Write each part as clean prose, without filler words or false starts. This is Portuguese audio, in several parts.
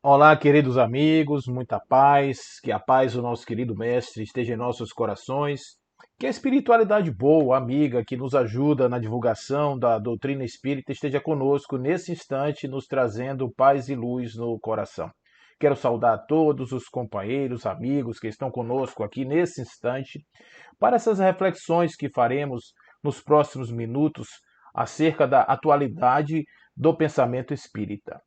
Olá, queridos amigos, muita paz, que a paz do nosso querido Mestre esteja em nossos corações, que a espiritualidade boa, amiga, que nos ajuda na divulgação da doutrina espírita esteja conosco nesse instante, nos trazendo paz e luz no coração. Quero saudar todos os companheiros, amigos que estão conosco aqui nesse instante, para essas reflexões que faremos nos próximos minutos acerca da atualidade do pensamento espírita.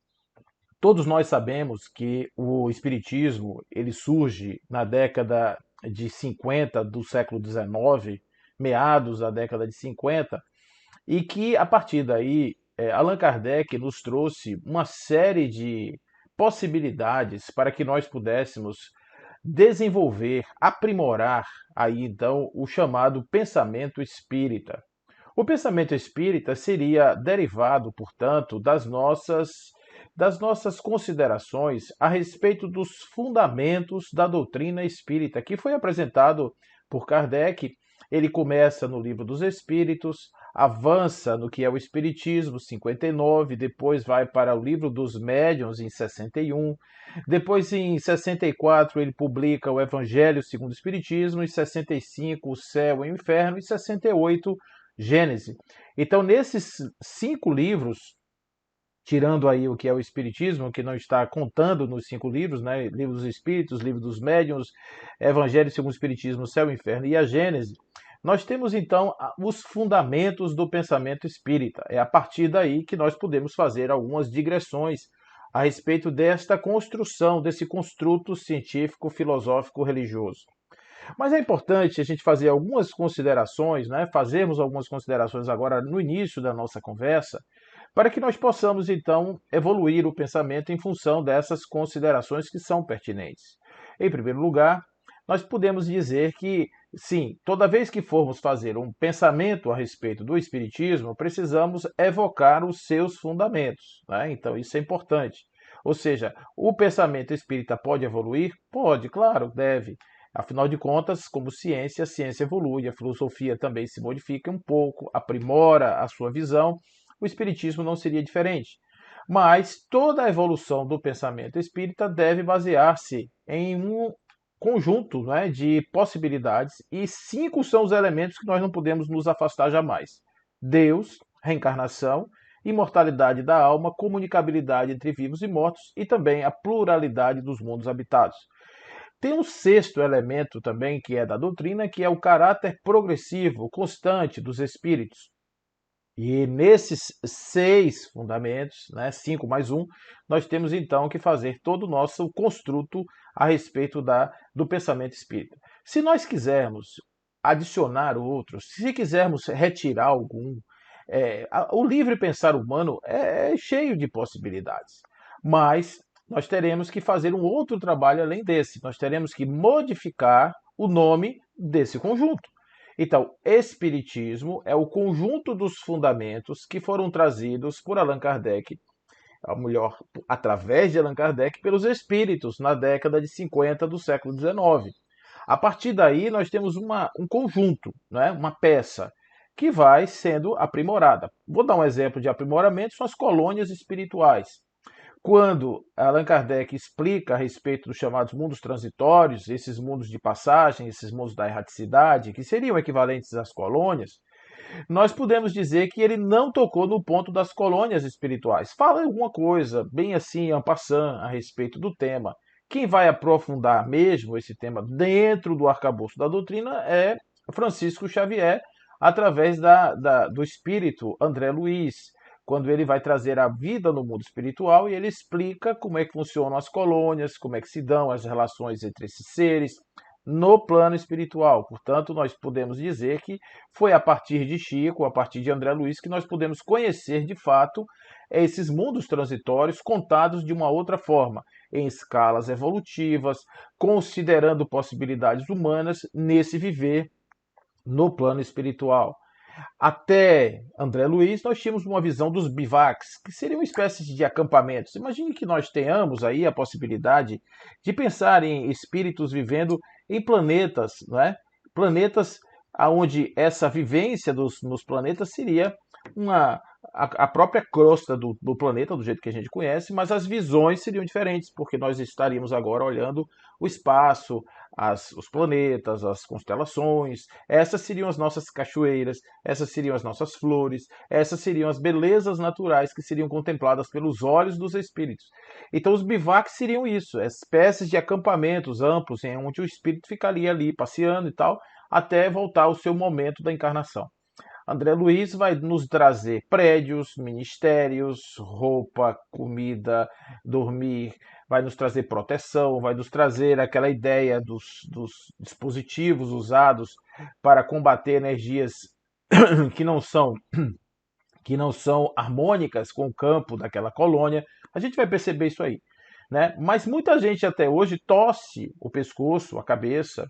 Todos nós sabemos que o espiritismo ele surge na década de 50 do século XIX, meados da década de 50, e que a partir daí Allan Kardec nos trouxe uma série de possibilidades para que nós pudéssemos desenvolver, aprimorar aí então o chamado pensamento espírita. O pensamento espírita seria derivado, portanto, das nossas considerações a respeito dos fundamentos da doutrina espírita, que foi apresentado por Kardec. Ele começa no Livro dos Espíritos, avança no que é o Espiritismo, 59, depois vai para o Livro dos Médiuns, em 61, depois, em 64, ele publica o Evangelho segundo o Espiritismo, em 65, o Céu e o Inferno, e 68, Gênese. Então, nesses 5 livros, tirando aí o que é o Espiritismo, que não está contando nos 5 livros, né? Livro dos Espíritos, Livro dos Médiuns, Evangelho segundo o Espiritismo, Céu e Inferno e a Gênese, nós temos então os fundamentos do pensamento espírita. É a partir daí que nós podemos fazer algumas digressões a respeito desta construção, desse construto científico, filosófico, religioso. Mas é importante a gente fazer algumas considerações, né? Fazermos algumas considerações agora no início da nossa conversa, para que nós possamos então evoluir o pensamento em função dessas considerações que são pertinentes. Em primeiro lugar, nós podemos dizer que, sim, toda vez que formos fazer um pensamento a respeito do Espiritismo, precisamos evocar os seus fundamentos, né? Então, isso é importante. Ou seja, o pensamento espírita pode evoluir? Pode, claro, deve. Afinal de contas, como ciência, a ciência evolui, a filosofia também se modifica um pouco, aprimora a sua visão. O espiritismo não seria diferente. Mas toda a evolução do pensamento espírita deve basear-se em um conjunto, né, de possibilidades, e 5 são os elementos que nós não podemos nos afastar jamais: Deus, reencarnação, imortalidade da alma, comunicabilidade entre vivos e mortos e também a pluralidade dos mundos habitados. Tem um sexto elemento também, que é da doutrina, que é o caráter progressivo, constante dos espíritos. E nesses 6 fundamentos, né, 5 mais um, nós temos então que fazer todo o nosso construto a respeito do pensamento espírita. Se nós quisermos adicionar outros, se quisermos retirar algum, o livre pensar humano é cheio de possibilidades. Mas nós teremos que fazer um outro trabalho além desse. Nós teremos que modificar o nome desse conjunto. Então, Espiritismo é o conjunto dos fundamentos que foram trazidos por Allan Kardec, ou melhor, através de Allan Kardec, pelos espíritos na década de 50 do século XIX. A partir daí, nós temos um conjunto, né, uma peça, que vai sendo aprimorada. Vou dar um exemplo de aprimoramento: são as colônias espirituais. Quando Allan Kardec explica a respeito dos chamados mundos transitórios, esses mundos de passagem, esses mundos da erraticidade, que seriam equivalentes às colônias, nós podemos dizer que ele não tocou no ponto das colônias espirituais. Fala alguma coisa, bem assim, en passant, a respeito do tema. Quem vai aprofundar mesmo esse tema dentro do arcabouço da doutrina é Francisco Xavier, através do espírito André Luiz, quando ele vai trazer a vida no mundo espiritual e ele explica como é que funcionam as colônias, como é que se dão as relações entre esses seres no plano espiritual. Portanto, nós podemos dizer que foi a partir de Chico, a partir de André Luiz, que nós podemos conhecer de fato esses mundos transitórios contados de uma outra forma, em escalas evolutivas, considerando possibilidades humanas nesse viver no plano espiritual. Até André Luiz, nós tínhamos uma visão dos bivacs, que seriam uma espécie de acampamentos. Imagine que nós tenhamos aí a possibilidade de pensar em espíritos vivendo em planetas, né? Planetas onde essa vivência nos planetas seria uma, a própria crosta do planeta, do jeito que a gente conhece, mas as visões seriam diferentes, porque nós estaríamos agora olhando o espaço, os planetas, as constelações. Essas seriam as nossas cachoeiras, essas seriam as nossas flores, essas seriam as belezas naturais que seriam contempladas pelos olhos dos espíritos. Então, os bivacs seriam isso, espécies de acampamentos amplos, em onde o espírito ficaria ali passeando e tal, até voltar ao seu momento da encarnação. André Luiz vai nos trazer prédios, ministérios, roupa, comida, dormir, vai nos trazer proteção, vai nos trazer aquela ideia dos dispositivos usados para combater energias que não são harmônicas com o campo daquela colônia. A gente vai perceber isso aí, né? Mas muita gente até hoje torce o pescoço, a cabeça,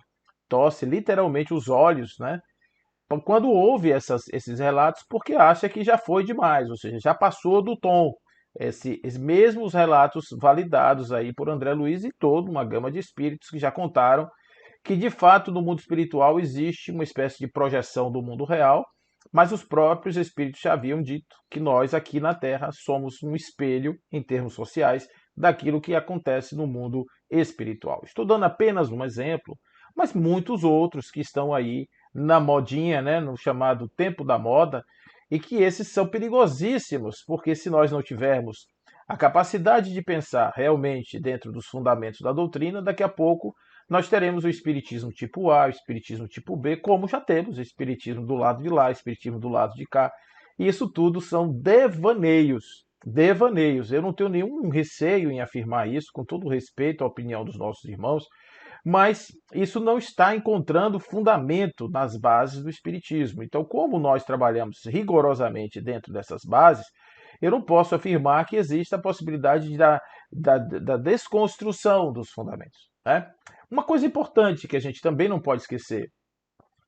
torce literalmente os olhos, né? Quando ouve esses relatos, porque acha que já foi demais, ou seja, já passou do tom. Esses mesmos relatos validados aí por André Luiz e toda uma gama de espíritos que já contaram que, de fato, no mundo espiritual existe uma espécie de projeção do mundo real, mas os próprios espíritos já haviam dito que nós aqui na Terra somos um espelho, em termos sociais, daquilo que acontece no mundo espiritual. Estou dando apenas um exemplo, mas muitos outros que estão aí na modinha, né, no chamado tempo da moda, e que esses são perigosíssimos, porque se nós não tivermos a capacidade de pensar realmente dentro dos fundamentos da doutrina, daqui a pouco nós teremos o espiritismo tipo A, o espiritismo tipo B, como já temos o espiritismo do lado de lá, o espiritismo do lado de cá. E isso tudo são devaneios. Devaneios. Eu não tenho nenhum receio em afirmar isso, com todo respeito à opinião dos nossos irmãos, mas isso não está encontrando fundamento nas bases do Espiritismo. Então, como nós trabalhamos rigorosamente dentro dessas bases, eu não posso afirmar que existe a possibilidade da desconstrução dos fundamentos, né? Uma coisa importante que a gente também não pode esquecer: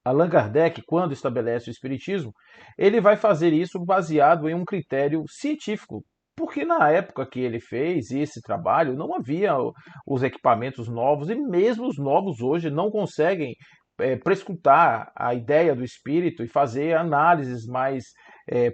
Allan Kardec, quando estabelece o Espiritismo, ele vai fazer isso baseado em um critério científico. Porque na época que ele fez esse trabalho, não havia os equipamentos novos, e mesmo os novos hoje não conseguem prescrutar a ideia do espírito e fazer análises mais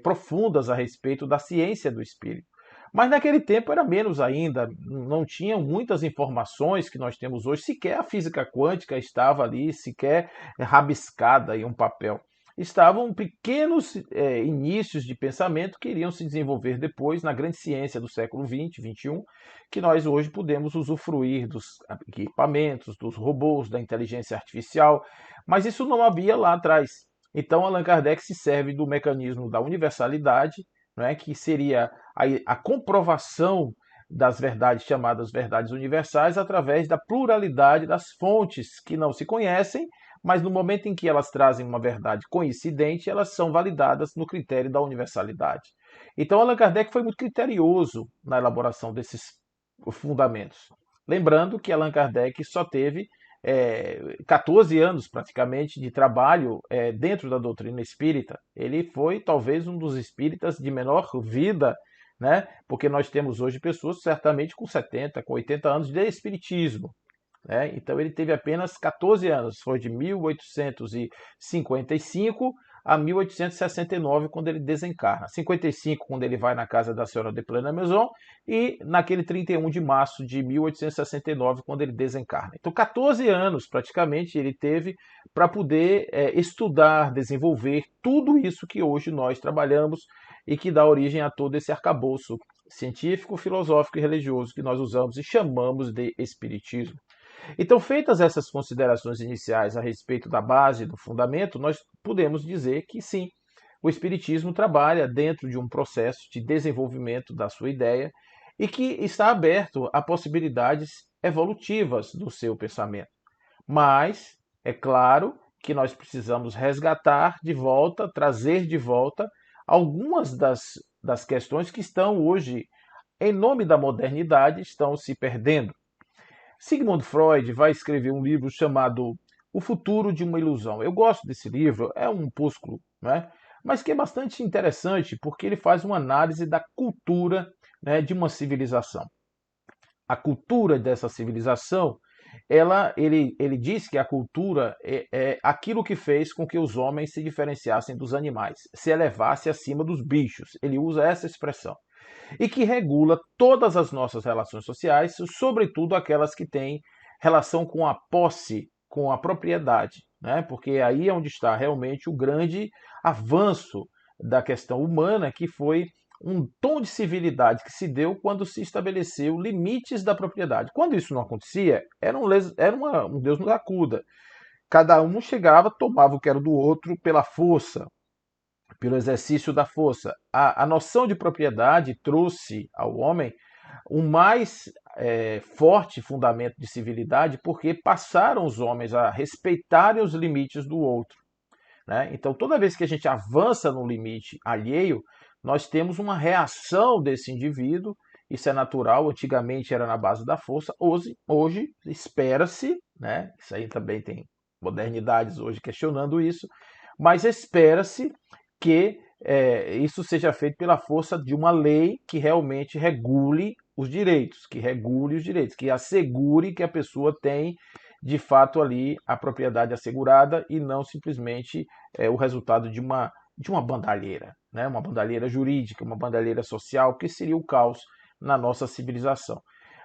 profundas a respeito da ciência do espírito. Mas naquele tempo era menos ainda, não tinham muitas informações que nós temos hoje, sequer a física quântica estava ali, sequer rabiscada em um papel. Estavam pequenos inícios de pensamento que iriam se desenvolver depois na grande ciência do século XX, XXI, que nós hoje podemos usufruir dos equipamentos, dos robôs, da inteligência artificial, mas isso não havia lá atrás. Então Allan Kardec se serve do mecanismo da universalidade, né, que seria a comprovação das verdades chamadas verdades universais através da pluralidade das fontes que não se conhecem, mas no momento em que elas trazem uma verdade coincidente, elas são validadas no critério da universalidade. Então Allan Kardec foi muito criterioso na elaboração desses fundamentos. Lembrando que Allan Kardec só teve 14 anos praticamente de trabalho dentro da doutrina espírita. Ele foi talvez um dos espíritas de menor vida, né? Porque nós temos hoje pessoas certamente com 70, com 80 anos de espiritismo, né? Então ele teve apenas 14 anos, foi de 1855 a 1869, quando ele desencarna. 55, quando ele vai na casa da senhora de Plena Maison, e naquele 31 de março de 1869, quando ele desencarna. Então, 14 anos, praticamente, ele teve para poder estudar, desenvolver tudo isso que hoje nós trabalhamos e que dá origem a todo esse arcabouço científico, filosófico e religioso que nós usamos e chamamos de espiritismo. Então, feitas essas considerações iniciais a respeito da base, do fundamento, nós podemos dizer que sim, o Espiritismo trabalha dentro de um processo de desenvolvimento da sua ideia e que está aberto a possibilidades evolutivas do seu pensamento. Mas, é claro que nós precisamos resgatar de volta, trazer de volta algumas das questões que estão hoje, em nome da modernidade, estão se perdendo. Sigmund Freud vai escrever um livro chamado O Futuro de uma Ilusão. Eu gosto desse livro, é um opúsculo, né? Mas que é bastante interessante porque ele faz uma análise da cultura, né, de uma civilização. A cultura dessa civilização ele diz que a cultura é aquilo que fez com que os homens se diferenciassem dos animais, se elevasse acima dos bichos. Ele usa essa expressão. E que regula todas as nossas relações sociais, sobretudo aquelas que têm relação com a posse, com a propriedade, né? Porque aí é onde está realmente o grande avanço da questão humana, que foi um tom de civilidade que se deu quando se estabeleceu limites da propriedade. Quando isso não acontecia, um Deus nos acuda. Cada um chegava, tomava o que era do outro pela força, pelo exercício da força. A noção de propriedade trouxe ao homem um mais forte fundamento de civilidade, porque passaram os homens a respeitarem os limites do outro, né? Então, toda vez que a gente avança no limite alheio, nós temos uma reação desse indivíduo. Isso é natural, antigamente era na base da força, hoje espera-se, né? Isso aí também tem modernidades hoje questionando isso, mas espera-se que isso seja feito pela força de uma lei que realmente regule os direitos, que assegure que a pessoa tem de fato ali a propriedade assegurada e não simplesmente o resultado de uma bandalheira, né? Uma bandalheira jurídica, uma bandalheira social, que seria o caos na nossa civilização.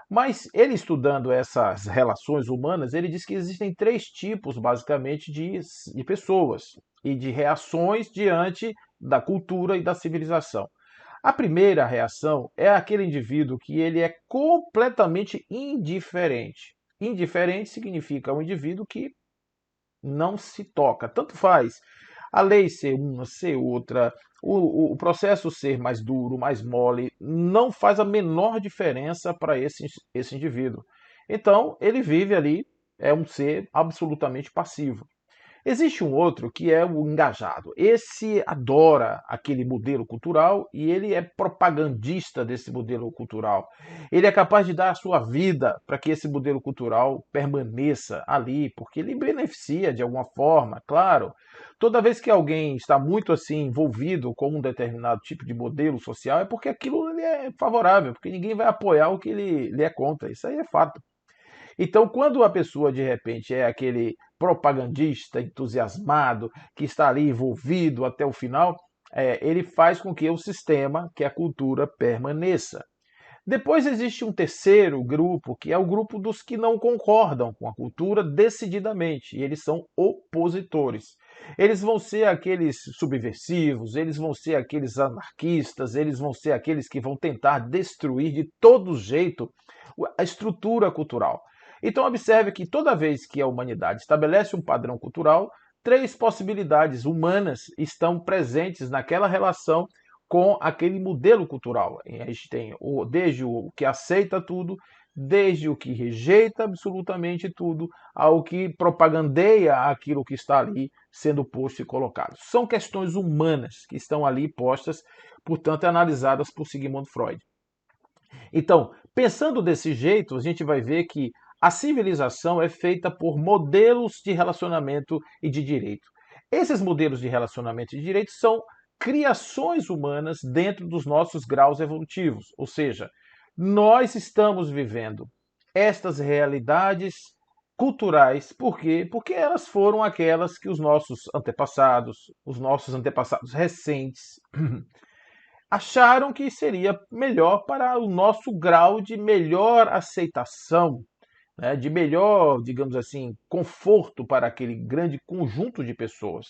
Mas ele estudando essas relações humanas, ele diz que existem três tipos, basicamente, de pessoas e de reações diante da cultura e da civilização. A primeira reação é aquele indivíduo que ele é completamente indiferente. Indiferente significa um indivíduo que não se toca. Tanto faz a lei ser uma, ser outra, o processo ser mais duro, mais mole, não faz a menor diferença para esse indivíduo. Então, ele vive ali, é um ser absolutamente passivo. Existe um outro que é o engajado. Esse adora aquele modelo cultural e ele é propagandista desse modelo cultural. Ele é capaz de dar a sua vida para que esse modelo cultural permaneça ali, porque ele beneficia de alguma forma, claro. Toda vez que alguém está muito assim envolvido com um determinado tipo de modelo social, é porque aquilo lhe é favorável, porque ninguém vai apoiar o que ele é contra. Isso aí é fato. Então, quando a pessoa de repente é aquele propagandista entusiasmado que está ali envolvido até o final, ele faz com que o sistema, que a cultura, permaneça. Depois existe um terceiro grupo, que é o grupo dos que não concordam com a cultura decididamente, e eles são opositores. Eles vão ser aqueles subversivos, eles vão ser aqueles anarquistas, eles vão ser aqueles que vão tentar destruir de todo jeito a estrutura cultural. Então, observe que toda vez que a humanidade estabelece um padrão cultural, três possibilidades humanas estão presentes naquela relação com aquele modelo cultural. A gente tem desde o que aceita tudo, desde o que rejeita absolutamente tudo, ao que propagandeia aquilo que está ali sendo posto e colocado. São questões humanas que estão ali postas, portanto, analisadas por Sigmund Freud. Então, pensando desse jeito, a gente vai ver que a civilização é feita por modelos de relacionamento e de direito. Esses modelos de relacionamento e de direito são criações humanas dentro dos nossos graus evolutivos, ou seja, nós estamos vivendo estas realidades culturais, por quê? Porque elas foram aquelas que os nossos antepassados recentes, acharam que seria melhor para o nosso grau de melhor aceitação, né, de melhor, digamos assim, conforto para aquele grande conjunto de pessoas.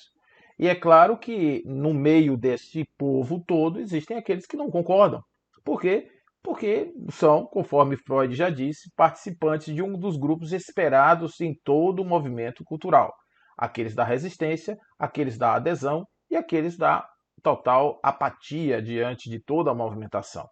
E é claro que no meio desse povo todo existem aqueles que não concordam. Por quê? Porque são, conforme Freud já disse, participantes de um dos grupos esperados em todo o movimento cultural. Aqueles da resistência, aqueles da adesão e aqueles da total apatia diante de toda a movimentação.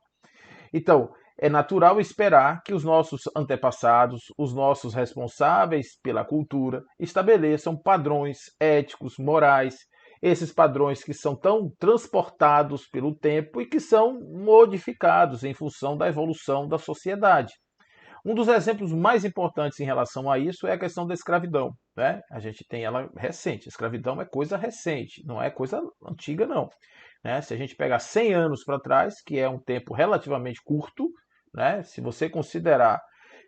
Então, é natural esperar que os nossos antepassados, os nossos responsáveis pela cultura, estabeleçam padrões éticos, morais, esses padrões que são tão transportados pelo tempo e que são modificados em função da evolução da sociedade. Um dos exemplos mais importantes em relação a isso é a questão da escravidão, né? A gente tem ela recente. A escravidão é coisa recente, não é coisa antiga, não. Né? Se a gente pegar 100 anos para trás, que é um tempo relativamente curto, né? Se você considerar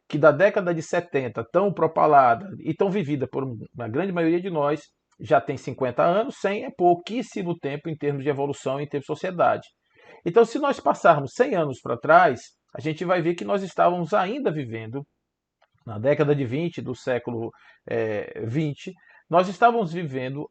que da década de 70, tão propalada e tão vivida por uma grande maioria de nós, já tem 50 anos, 100 é pouquíssimo tempo em termos de evolução, em termos de sociedade. Então, se nós passarmos 100 anos para trás, a gente vai ver que nós estávamos ainda vivendo, na década de 20 do século 20, nós estávamos vivendo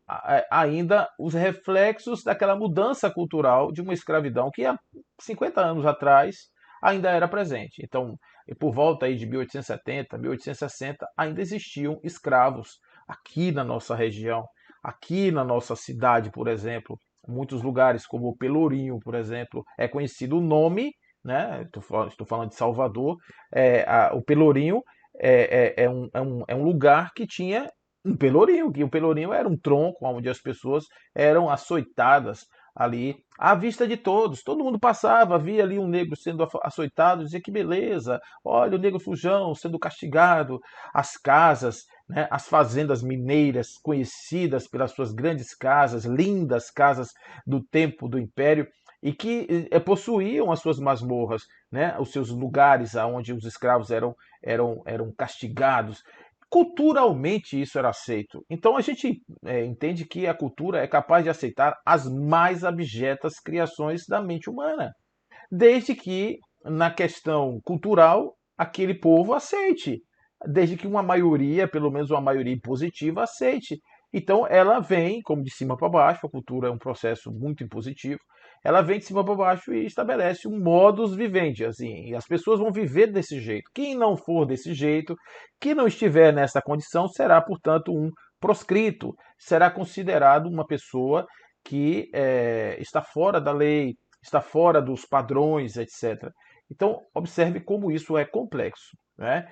ainda os reflexos daquela mudança cultural de uma escravidão que há 50 anos atrás ainda era presente. Então, por volta aí de 1870, 1860, ainda existiam escravos aqui na nossa região, aqui na nossa cidade, por exemplo. Muitos lugares, como o Pelourinho, por exemplo, é conhecido o nome, né? Estou falando de Salvador, o Pelourinho é um lugar que tinha um pelourinho, que o pelourinho era um tronco onde as pessoas eram açoitadas ali à vista de todos. Todo mundo passava, via ali um negro sendo açoitado, dizia que beleza, olha o negro fujão sendo castigado. As casas, né, as fazendas mineiras conhecidas pelas suas grandes casas, lindas casas do tempo do Império, e que possuíam as suas masmorras, né, os seus lugares onde os escravos eram castigados. Culturalmente isso era aceito. Então a gente entende que a cultura é capaz de aceitar as mais abjetas criações da mente humana, desde que na questão cultural aquele povo aceite, desde que uma maioria, pelo menos uma maioria positiva, aceite. Então ela vem, como de cima para baixo, a cultura é um processo muito impositivo, ela vem de cima para baixo e estabelece um modus vivendi, assim, e as pessoas vão viver desse jeito. Quem não for desse jeito, que não estiver nessa condição, será, portanto, um proscrito, será considerado uma pessoa que está fora da lei, está fora dos padrões, etc. Então, observe como isso é complexo, né?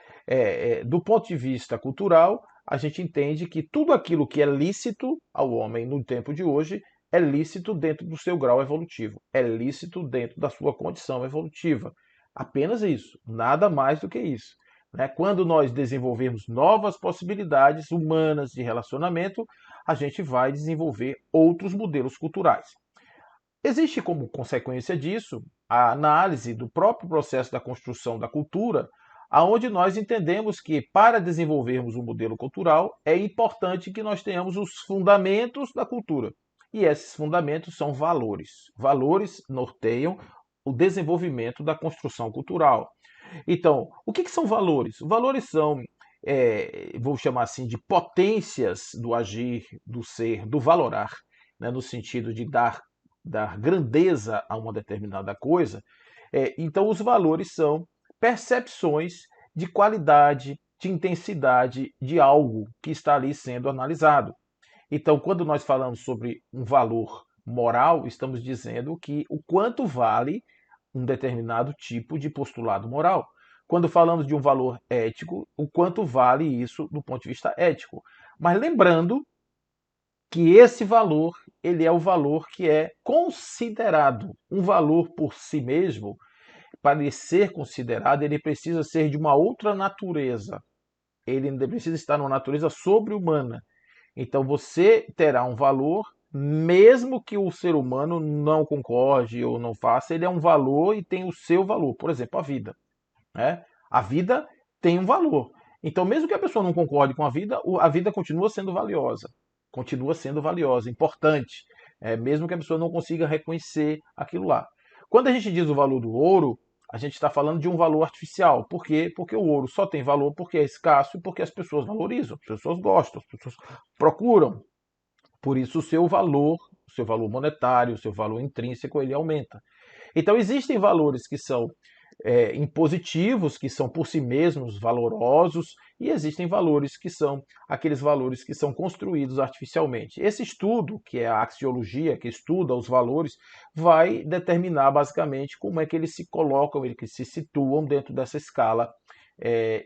Do ponto de vista cultural, a gente entende que tudo aquilo que é lícito ao homem no tempo de hoje é lícito dentro do seu grau evolutivo, é lícito dentro da sua condição evolutiva. Apenas isso, nada mais do que isso, né? Quando nós desenvolvermos novas possibilidades humanas de relacionamento, a gente vai desenvolver outros modelos culturais. Existe como consequência disso a análise do próprio processo da construção da cultura, aonde nós entendemos que para desenvolvermos um modelo cultural é importante que nós tenhamos os fundamentos da cultura. E esses fundamentos são valores. Valores norteiam o desenvolvimento da construção cultural. Então, o que são valores? Valores são, vou chamar assim, de potências do agir, do ser, do valorar, né, no sentido de dar grandeza a uma determinada coisa. Então, os valores são percepções de qualidade, de intensidade de algo que está ali sendo analisado. Então, quando nós falamos sobre um valor moral, estamos dizendo que o quanto vale um determinado tipo de postulado moral. Quando falamos de um valor ético, o quanto vale isso do ponto de vista ético. Mas lembrando que esse valor, ele é o valor que é considerado. Um valor por si mesmo, para ele ser considerado, ele precisa ser de uma outra natureza. Ele precisa estar numa natureza sobre-humana. Então você terá um valor, mesmo que o ser humano não concorde ou não faça, ele é um valor e tem o seu valor. Por exemplo, a vida, né? A vida tem um valor. Então, mesmo que a pessoa não concorde com a vida continua sendo valiosa, importante, mesmo que a pessoa não consiga reconhecer aquilo lá. Quando a gente diz o valor do ouro, a gente está falando de um valor artificial. Por quê? Porque o ouro só tem valor porque é escasso e porque as pessoas valorizam, as pessoas gostam, as pessoas procuram. Por isso o seu valor monetário, o seu valor intrínseco, ele aumenta. Então existem valores que são impositivos, que são por si mesmos valorosos, e existem valores que são aqueles valores que são construídos artificialmente. Esse estudo, que é a axiologia, que estuda os valores, vai determinar basicamente como é que eles se colocam, eles se situam dentro dessa escala,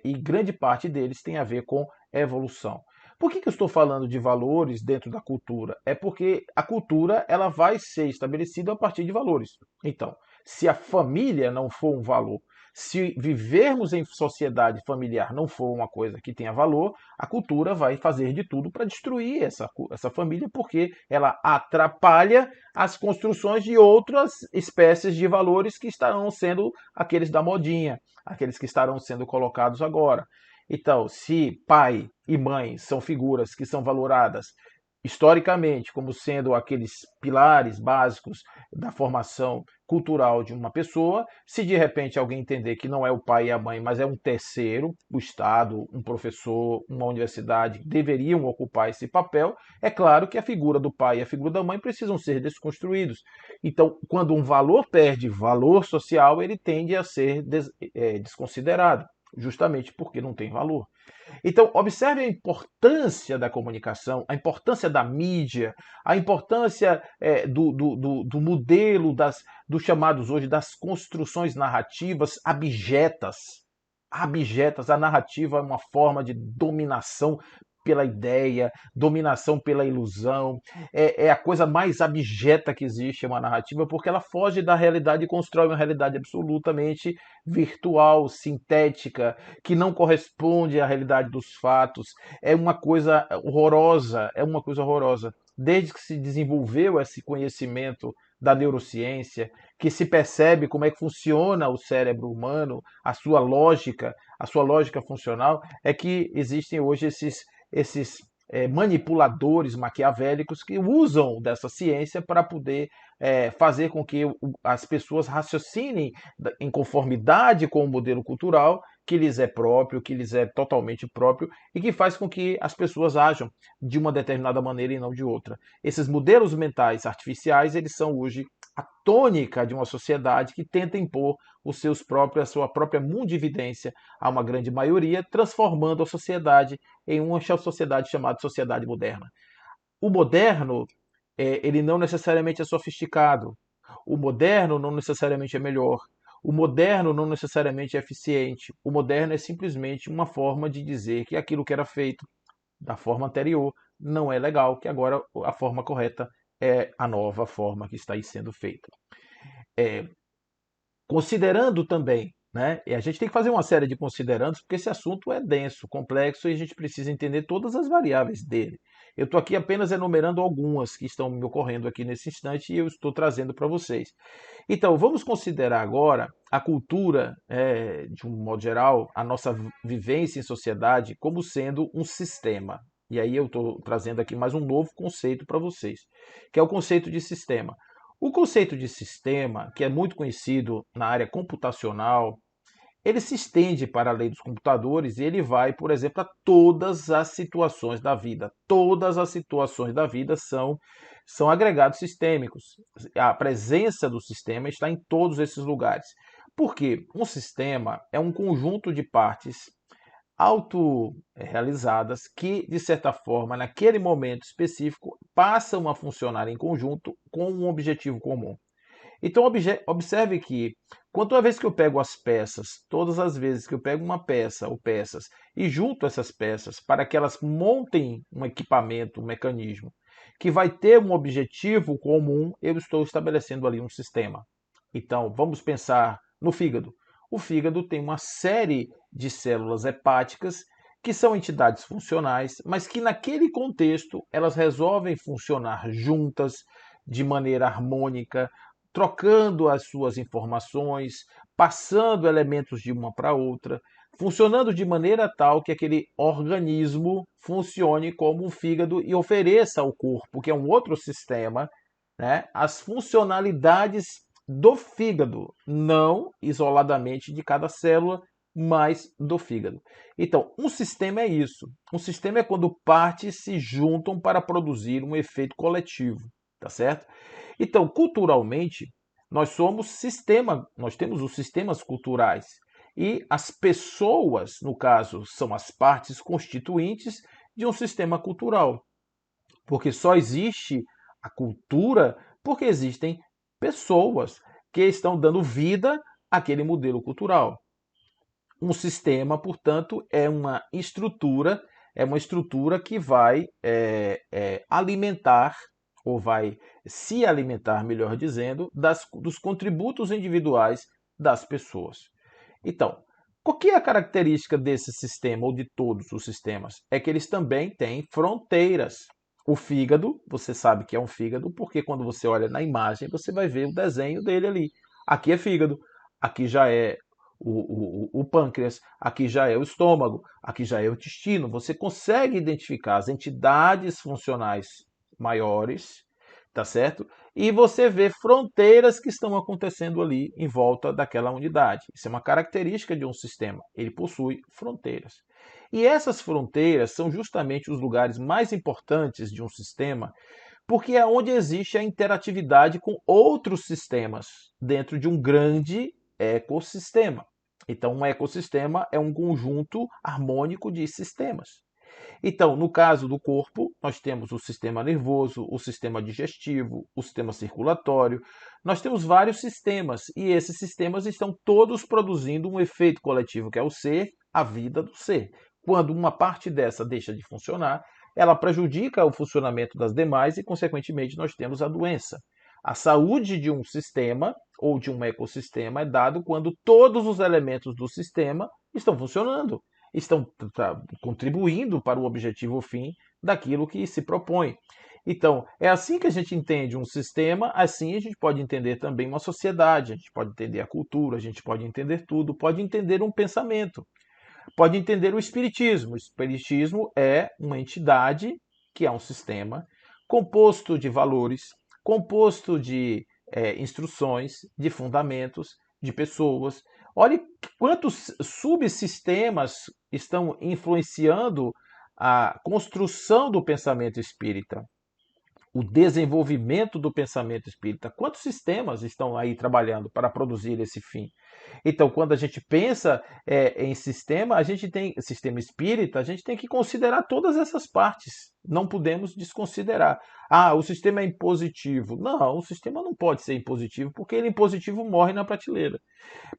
e grande parte deles tem a ver com evolução. Por que eu estou falando de valores dentro da cultura? É porque a cultura ela vai ser estabelecida a partir de valores. Então, se a família não for um valor, Se vivermos em sociedade familiar não for uma coisa que tenha valor, a cultura vai fazer de tudo para destruir essa família, porque ela atrapalha as construções de outras espécies de valores que estarão sendo aqueles da modinha, aqueles que estarão sendo colocados agora. Então, se pai e mãe são figuras que são valoradas historicamente como sendo aqueles pilares básicos da formação cultural de uma pessoa, se de repente alguém entender que não é o pai e a mãe, mas é um terceiro, o Estado, um professor, uma universidade, deveriam ocupar esse papel, é claro que a figura do pai e a figura da mãe precisam ser desconstruídos. Então, quando um valor perde valor social, ele tende a ser desconsiderado, justamente porque não tem valor. Então, observe a importância da comunicação, a importância da mídia, a importância do modelo dos chamados hoje das construções narrativas abjetas. Abjetas, a narrativa é uma forma de dominação pela ideia, dominação pela ilusão. É a coisa mais abjeta que existe, uma narrativa, porque ela foge da realidade e constrói uma realidade absolutamente virtual, sintética, que não corresponde à realidade dos fatos. É uma coisa horrorosa, é uma coisa horrorosa. Desde que se desenvolveu esse conhecimento da neurociência, que se percebe como é que funciona o cérebro humano, a sua lógica funcional, é que existem hoje esses manipuladores maquiavélicos que usam dessa ciência para poder fazer com que as pessoas raciocinem em conformidade com o modelo cultural que lhes é próprio, que lhes é totalmente próprio e que faz com que as pessoas ajam de uma determinada maneira e não de outra. Esses modelos mentais artificiais, eles são hoje a tônica de uma sociedade que tenta impor a sua própria mundividência a uma grande maioria, transformando a sociedade em uma sociedade chamada sociedade moderna. O moderno, ele não necessariamente é sofisticado. O moderno não necessariamente é melhor. O moderno não necessariamente é eficiente. O moderno é simplesmente uma forma de dizer que aquilo que era feito da forma anterior não é legal, que agora a forma correta é a nova forma que está aí sendo feita. Considerando também, né? E a gente tem que fazer uma série de considerandos, porque esse assunto é denso, complexo e a gente precisa entender todas as variáveis dele. Eu estou aqui apenas enumerando algumas que estão me ocorrendo aqui nesse instante e eu estou trazendo para vocês. Então, vamos considerar agora a cultura, de um modo geral, a nossa vivência em sociedade, como sendo um sistema. E aí eu estou trazendo aqui mais um novo conceito para vocês, que é o conceito de sistema. O conceito de sistema, que é muito conhecido na área computacional, ele se estende para além dos computadores e ele vai, por exemplo, a todas as situações da vida. Todas as situações da vida são agregados sistêmicos. A presença do sistema está em todos esses lugares. Por quê? Um sistema é um conjunto de partes autorrealizadas que, de certa forma, naquele momento específico, passam a funcionar em conjunto com um objetivo comum. Então, observe que, quanto a vez que eu pego as peças, todas as vezes que eu pego uma peça ou peças e junto essas peças para que elas montem um equipamento, um mecanismo, que vai ter um objetivo comum, eu estou estabelecendo ali um sistema. Então, vamos pensar no fígado. O fígado tem uma série de células hepáticas que são entidades funcionais, mas que naquele contexto elas resolvem funcionar juntas de maneira harmônica, trocando as suas informações, passando elementos de uma para outra, funcionando de maneira tal que aquele organismo funcione como um fígado e ofereça ao corpo, que é um outro sistema, né, as funcionalidades do fígado, não isoladamente de cada célula, mas do fígado. Então, um sistema é isso. Um sistema é quando partes se juntam para produzir um efeito coletivo, tá certo? Então, culturalmente, nós somos sistema, nós temos os sistemas culturais. E as pessoas, no caso, são as partes constituintes de um sistema cultural. Porque só existe a cultura porque existem pessoas que estão dando vida àquele modelo cultural. Um sistema, portanto, é uma estrutura que vai alimentar, ou vai se alimentar, melhor dizendo, dos contributos individuais das pessoas. Então, qual que é a característica desse sistema, ou de todos os sistemas? É que eles também têm fronteiras. O fígado, você sabe que é um fígado, porque quando você olha na imagem, você vai ver o desenho dele ali. Aqui é fígado, aqui já é o pâncreas, aqui já é o estômago, aqui já é o intestino. Você consegue identificar as entidades funcionais maiores, tá certo? E você vê fronteiras que estão acontecendo ali em volta daquela unidade. Isso é uma característica de um sistema. Ele possui fronteiras. E essas fronteiras são justamente os lugares mais importantes de um sistema, porque é onde existe a interatividade com outros sistemas dentro de um grande ecossistema. Então, um ecossistema é um conjunto harmônico de sistemas. Então, no caso do corpo, nós temos o sistema nervoso, o sistema digestivo, o sistema circulatório. Nós temos vários sistemas e esses sistemas estão todos produzindo um efeito coletivo, que é o ser, a vida do ser. Quando uma parte dessa deixa de funcionar, ela prejudica o funcionamento das demais e, consequentemente, nós temos a doença. A saúde de um sistema ou de um ecossistema é dado quando todos os elementos do sistema estão funcionando, estão contribuindo para o objetivo fim daquilo que se propõe. Então, é assim que a gente entende um sistema, assim a gente pode entender também uma sociedade, a gente pode entender a cultura, a gente pode entender tudo, pode entender um pensamento, pode entender o espiritismo. O espiritismo é uma entidade que é um sistema composto de valores, composto de instruções, de fundamentos, de pessoas. Olhe quantos subsistemas estão influenciando a construção do pensamento espírita, o desenvolvimento do pensamento espírita. Quantos sistemas estão aí trabalhando para produzir esse fim? Então, quando a gente pensa em sistema, a gente tem sistema espírita, a gente tem que considerar todas essas partes. Não podemos desconsiderar. Ah, o sistema é impositivo. Não, o sistema não pode ser impositivo, porque ele impositivo morre na prateleira.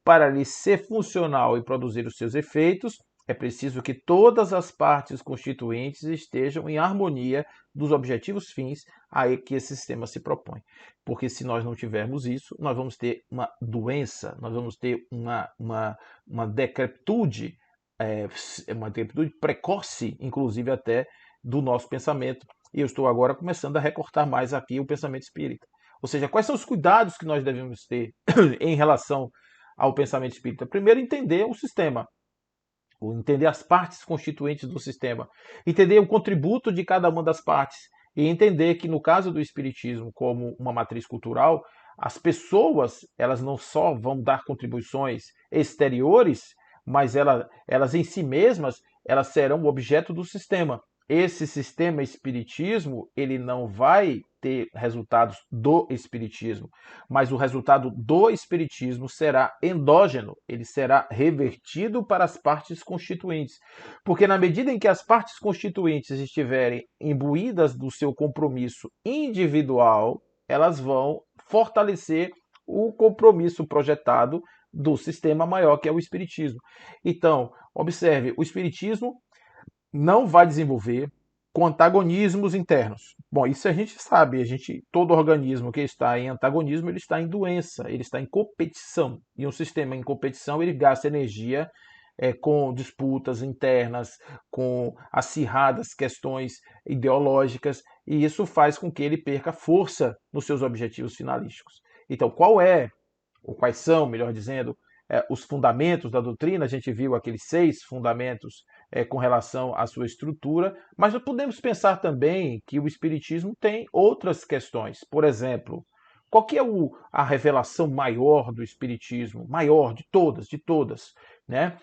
Para ele ser funcional e produzir os seus efeitos, é preciso que todas as partes constituintes estejam em harmonia dos objetivos fins a que esse sistema se propõe. Porque se nós não tivermos isso, nós vamos ter uma doença, nós vamos ter uma decrepitude, uma decrepitude precoce, inclusive até do nosso pensamento. E eu estou agora começando a recortar mais aqui o pensamento espírita. Ou seja, quais são os cuidados que nós devemos ter em relação ao pensamento espírita? Primeiro, entender o sistema, entender as partes constituintes do sistema, entender o contributo de cada uma das partes e entender que no caso do espiritismo, como uma matriz cultural, as pessoas elas não só vão dar contribuições exteriores, mas elas em si mesmas elas serão o objeto do sistema. Esse sistema espiritismo ele não vai ter resultados do espiritismo, mas o resultado do espiritismo será endógeno, ele será revertido para as partes constituintes. Porque na medida em que as partes constituintes estiverem imbuídas do seu compromisso individual, elas vão fortalecer o compromisso projetado do sistema maior, que é o espiritismo. Então, observe, o espiritismo não vai desenvolver com antagonismos internos. Bom, isso a gente sabe, todo organismo que está em antagonismo, ele está em doença, ele está em competição. E um sistema em competição, ele gasta energia com disputas internas, com acirradas questões ideológicas, e isso faz com que ele perca força nos seus objetivos finalísticos. Então, ou quais são, melhor dizendo, os fundamentos da doutrina? A gente viu aqueles 6 fundamentos com relação à sua estrutura, mas nós podemos pensar também que o Espiritismo tem outras questões. Por exemplo, qual que é a revelação maior do Espiritismo? Maior de todas, né?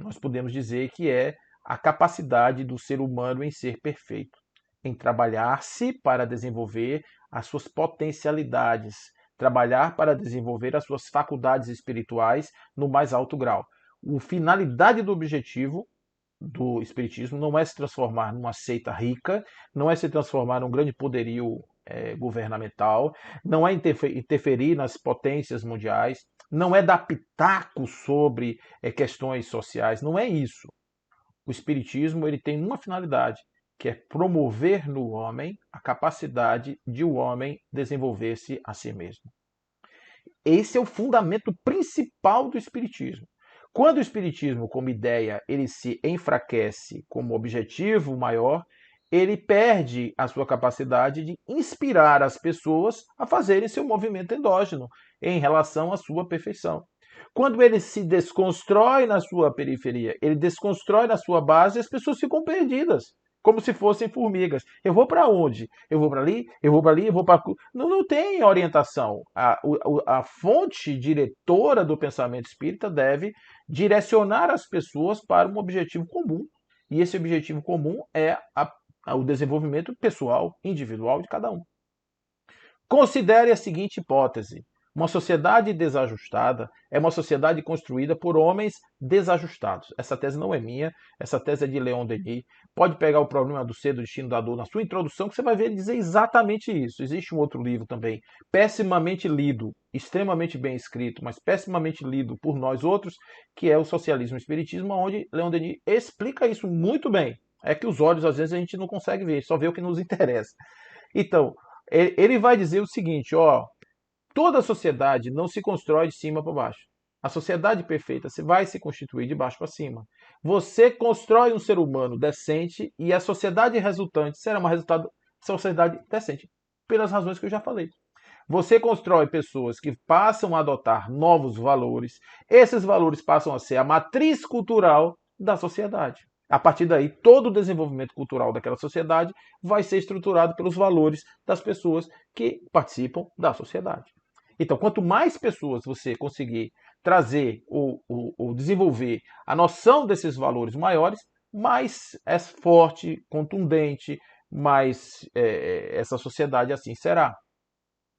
Nós podemos dizer que é a capacidade do ser humano em ser perfeito, em trabalhar-se para desenvolver as suas potencialidades, trabalhar para desenvolver as suas faculdades espirituais no mais alto grau. A finalidade do objetivo do espiritismo não é se transformar numa seita rica, não é se transformar num grande poderio governamental, não é interferir nas potências mundiais, não é dar pitaco sobre questões sociais, não é isso. O espiritismo ele tem uma finalidade, que é promover no homem a capacidade de o homem desenvolver-se a si mesmo. Esse é o fundamento principal do espiritismo. Quando o espiritismo, como ideia, ele se enfraquece como objetivo maior, ele perde a sua capacidade de inspirar as pessoas a fazerem seu movimento endógeno em relação à sua perfeição. Quando ele se desconstrói na sua periferia, ele desconstrói na sua base, as pessoas ficam perdidas, como se fossem formigas. Eu vou para onde? Eu vou para ali? Eu vou para ali? Eu vou para... Não tem orientação. A fonte diretora do pensamento espírita deve direcionar as pessoas para um objetivo comum. E esse objetivo comum é o desenvolvimento pessoal, individual de cada um. Considere a seguinte hipótese: uma sociedade desajustada é uma sociedade construída por homens desajustados. Essa tese não é minha, essa tese é de Leon Denis. Pode pegar o problema do ser, do destino, da dor na sua introdução, que você vai ver ele dizer exatamente isso. Existe um outro livro também, pessimamente lido, extremamente bem escrito, mas pessimamente lido por nós outros, que é o Socialismo e o Espiritismo, onde Leon Denis explica isso muito bem. É que os olhos, às vezes, a gente não consegue ver, só vê o que nos interessa. Então, ele vai dizer o seguinte, ó, toda sociedade não se constrói de cima para baixo. A sociedade perfeita vai se constituir de baixo para cima. Você constrói um ser humano decente e a sociedade resultante será uma sociedade decente, pelas razões que eu já falei. Você constrói pessoas que passam a adotar novos valores, esses valores passam a ser a matriz cultural da sociedade. A partir daí, todo o desenvolvimento cultural daquela sociedade vai ser estruturado pelos valores das pessoas que participam da sociedade. Então, quanto mais pessoas você conseguir trazer ou desenvolver a noção desses valores maiores, mais é forte, contundente, mais essa sociedade assim será.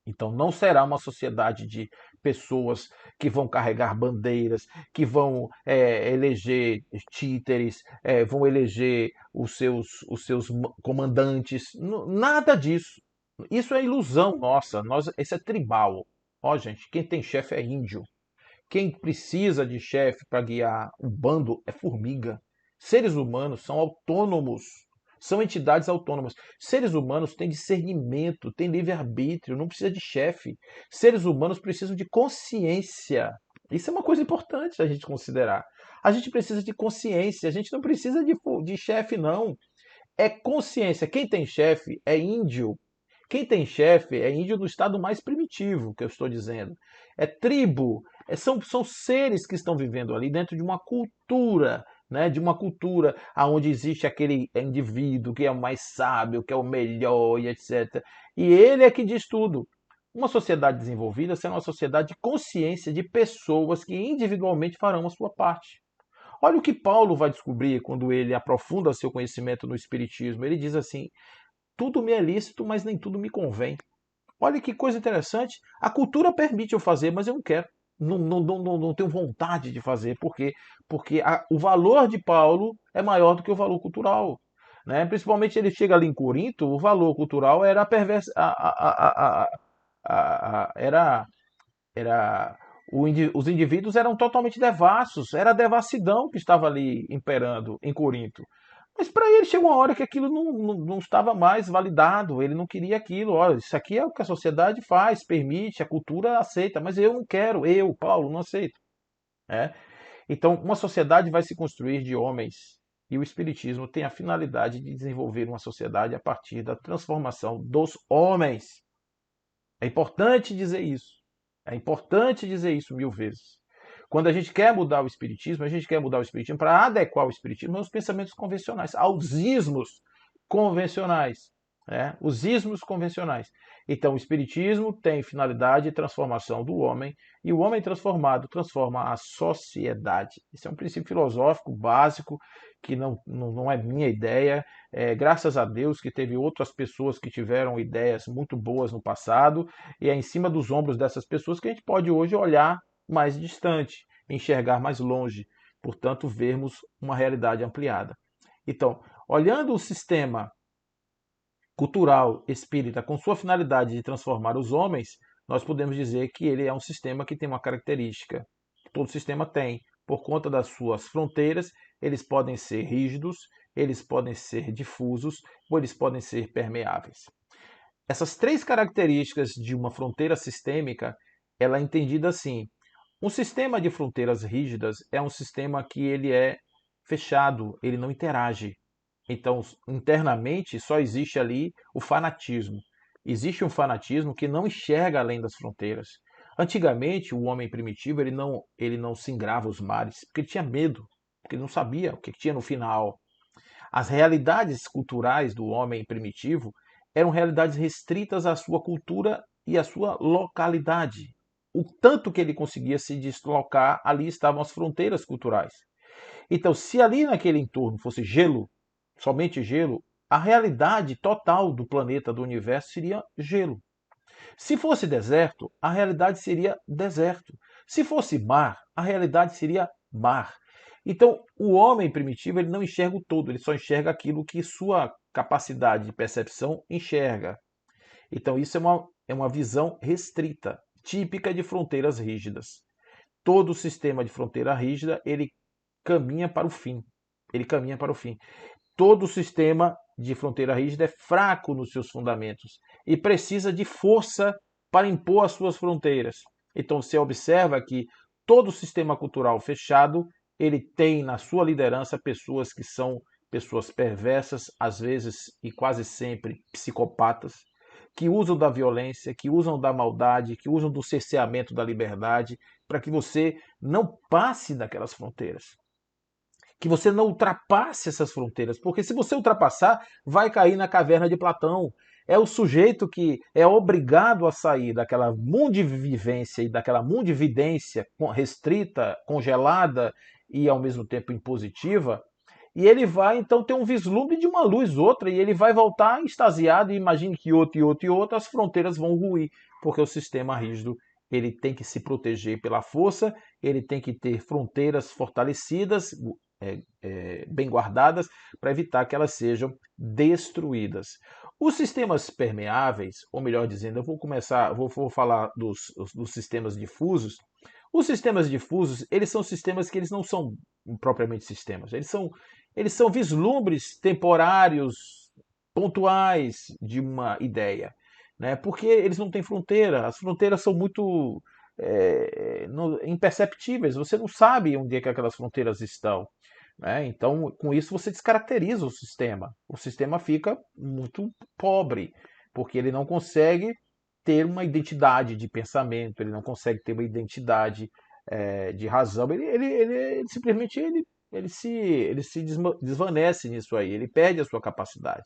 Então, não será uma sociedade de pessoas que vão carregar bandeiras, que vão eleger títeres, vão eleger os seus comandantes. Nada disso. Isso é ilusão nossa. Isso é tribal. Ó, gente, quem tem chefe é índio. Quem precisa de chefe para guiar um bando é formiga. Seres humanos são autônomos. São entidades autônomas. Seres humanos têm discernimento, têm livre-arbítrio, não precisa de chefe. Seres humanos precisam de consciência. Isso é uma coisa importante a gente considerar. A gente precisa de consciência, a gente não precisa de chefe, não. É consciência. Quem tem chefe é índio. Quem tem chefe é índio do estado mais primitivo, que eu estou dizendo. É tribo, são seres que estão vivendo ali dentro de uma cultura, né? De uma cultura onde existe aquele indivíduo que é o mais sábio, que é o melhor e etc. E ele é que diz tudo. Uma sociedade desenvolvida será uma sociedade de consciência de pessoas que individualmente farão a sua parte. Olha o que Paulo vai descobrir quando ele aprofunda seu conhecimento no Espiritismo. Ele diz assim: tudo me é lícito, mas nem tudo me convém. Olha que coisa interessante. A cultura permite eu fazer, mas eu não quero. Não tenho vontade de fazer. Por quê? Porque o valor de Paulo é maior do que o valor cultural. Né? Principalmente ele chega ali em Corinto, o valor cultural era a perversa. Era, era os indivíduos eram totalmente devassos, era a devassidão que estava ali imperando em Corinto. Mas para ele chegou uma hora que aquilo não estava mais validado, ele não queria aquilo. Olha, isso aqui é o que a sociedade faz, permite, a cultura aceita, mas eu não quero, eu, Paulo, não aceito. É? Então, uma sociedade vai se construir de homens, e o Espiritismo tem a finalidade de desenvolver uma sociedade a partir da transformação dos homens. É importante dizer isso. É importante dizer isso 1000 vezes. Quando a gente quer mudar o espiritismo, a gente quer mudar o espiritismo para adequar o espiritismo aos pensamentos convencionais, aos ismos convencionais. Né? Os ismos convencionais. Então, o espiritismo tem finalidade de transformação do homem, e o homem transformado transforma a sociedade. Esse é um princípio filosófico básico que não é minha ideia. Graças a Deus que teve outras pessoas que tiveram ideias muito boas no passado, e é em cima dos ombros dessas pessoas que a gente pode hoje olhar mais distante, enxergar mais longe, portanto, vermos uma realidade ampliada. Então, olhando o sistema cultural espírita com sua finalidade de transformar os homens, nós podemos dizer que ele é um sistema que tem uma característica. Todo sistema tem, por conta das suas fronteiras, eles podem ser rígidos, eles podem ser difusos ou eles podem ser permeáveis. Essas três características de uma fronteira sistêmica, ela é entendida assim: Um sistema de fronteiras rígidas é um sistema que ele é fechado, ele não interage. Então, internamente, só existe ali o fanatismo. Existe um fanatismo que não enxerga além das fronteiras. Antigamente, o homem primitivo ele não singrava os mares, porque ele tinha medo, porque ele não sabia o que tinha no final. As realidades culturais do homem primitivo eram realidades restritas à sua cultura e à sua localidade. O tanto que ele conseguia se deslocar, ali estavam as fronteiras culturais. Então, se ali naquele entorno fosse gelo, somente gelo, a realidade total do planeta, do universo, seria gelo. Se fosse deserto, a realidade seria deserto. Se fosse mar, a realidade seria mar. Então, o homem primitivo ele não enxerga o todo, ele só enxerga aquilo que sua capacidade de percepção enxerga. Então, isso é uma visão restrita, típica de fronteiras rígidas. Todo sistema de fronteira rígida, ele caminha para o fim. Ele caminha para o fim. Todo sistema de fronteira rígida é fraco nos seus fundamentos e precisa de força para impor as suas fronteiras. Então você observa que todo sistema cultural fechado, ele tem na sua liderança pessoas que são pessoas perversas, às vezes e quase sempre psicopatas, que usam da violência, que usam da maldade, que usam do cerceamento da liberdade, para que você não passe daquelas fronteiras, que você não ultrapasse essas fronteiras, porque se você ultrapassar, vai cair na caverna de Platão. É o sujeito que é obrigado a sair daquela mundivivência e daquela mundividência restrita, congelada e ao mesmo tempo impositiva, e ele vai então ter um vislumbre de uma luz outra, e ele vai voltar extasiado, e imagine que outro e outro e outro, as fronteiras vão ruir, porque o sistema rígido ele tem que se proteger pela força, ele tem que ter fronteiras fortalecidas, bem guardadas, para evitar que elas sejam destruídas. Os sistemas permeáveis, ou melhor dizendo, vou falar dos sistemas difusos. Os sistemas difusos, eles são sistemas que eles não são propriamente sistemas, eles são vislumbres temporários, pontuais de uma ideia, né? Porque eles não têm fronteira, as fronteiras são muito imperceptíveis, você não sabe onde é que aquelas fronteiras estão, né? Então, com isso, você descaracteriza o sistema fica muito pobre, porque ele não consegue ter uma identidade de pensamento, ele não consegue ter uma identidade de razão, ele simplesmente ele se desvanece nisso aí, ele perde a sua capacidade.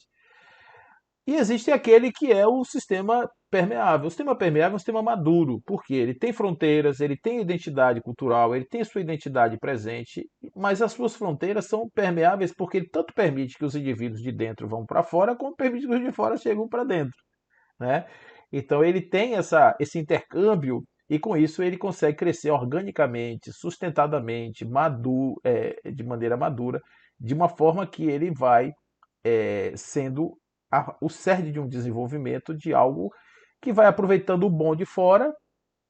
E existe aquele que é o sistema permeável. O sistema permeável é um sistema maduro, porque ele tem fronteiras, ele tem identidade cultural, ele tem sua identidade presente, mas as suas fronteiras são permeáveis porque ele tanto permite que os indivíduos de dentro vão para fora, como permite que os de fora cheguem para dentro, né? Então ele tem esse intercâmbio e com isso ele consegue crescer organicamente, sustentadamente, de maneira madura, de uma forma que ele vai sendo o cerne de um desenvolvimento de algo que vai aproveitando o bom de fora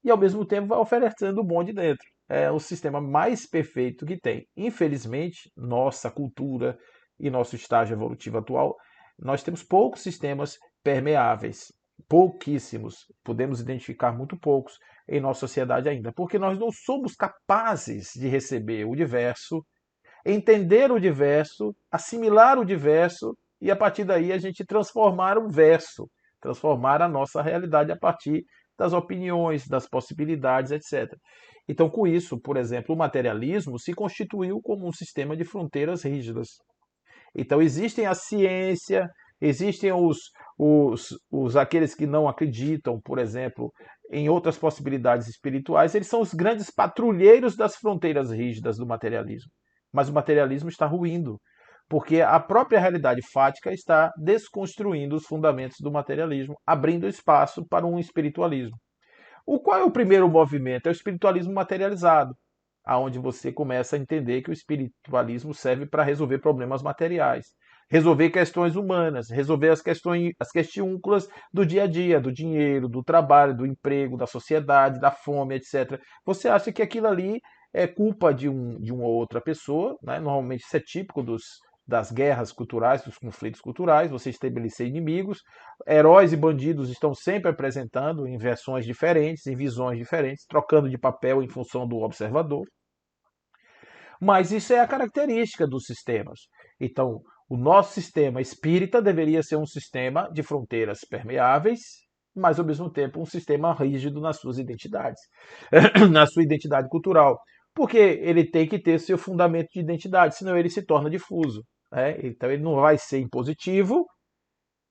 e ao mesmo tempo vai oferecendo o bom de dentro. É o sistema mais perfeito que tem. Infelizmente, nossa cultura e nosso estágio evolutivo atual, nós temos poucos sistemas permeáveis, pouquíssimos. Podemos identificar muito poucos em nossa sociedade ainda, porque nós não somos capazes de receber o diverso, entender o diverso, assimilar o diverso e a partir daí a gente transformar o verso, transformar a nossa realidade a partir das opiniões, das possibilidades, etc. Então, com isso, por exemplo, o materialismo se constituiu como um sistema de fronteiras rígidas. Então, existem a ciência, existem aqueles que não acreditam, por exemplo, em outras possibilidades espirituais, eles são os grandes patrulheiros das fronteiras rígidas do materialismo. Mas o materialismo está ruindo, porque a própria realidade fática está desconstruindo os fundamentos do materialismo, abrindo espaço para um espiritualismo. Qual é o primeiro movimento? É o espiritualismo materializado, aonde você começa a entender que o espiritualismo serve para resolver problemas materiais, resolver questões humanas, resolver as questiúnculas do dia a dia, do dinheiro, do trabalho, do emprego, da sociedade, da fome, etc. Você acha que aquilo ali é culpa de uma outra pessoa, né? Normalmente isso é típico das guerras culturais, dos conflitos culturais, você estabelecer inimigos. Heróis e bandidos estão sempre apresentando em versões diferentes, em visões diferentes, trocando de papel em função do observador. Mas isso é a característica dos sistemas. Então, o nosso sistema espírita deveria ser um sistema de fronteiras permeáveis, mas ao mesmo tempo um sistema rígido nas suas identidades, na sua identidade cultural. Porque ele tem que ter seu fundamento de identidade, senão ele se torna difuso. Né? Então ele não vai ser impositivo,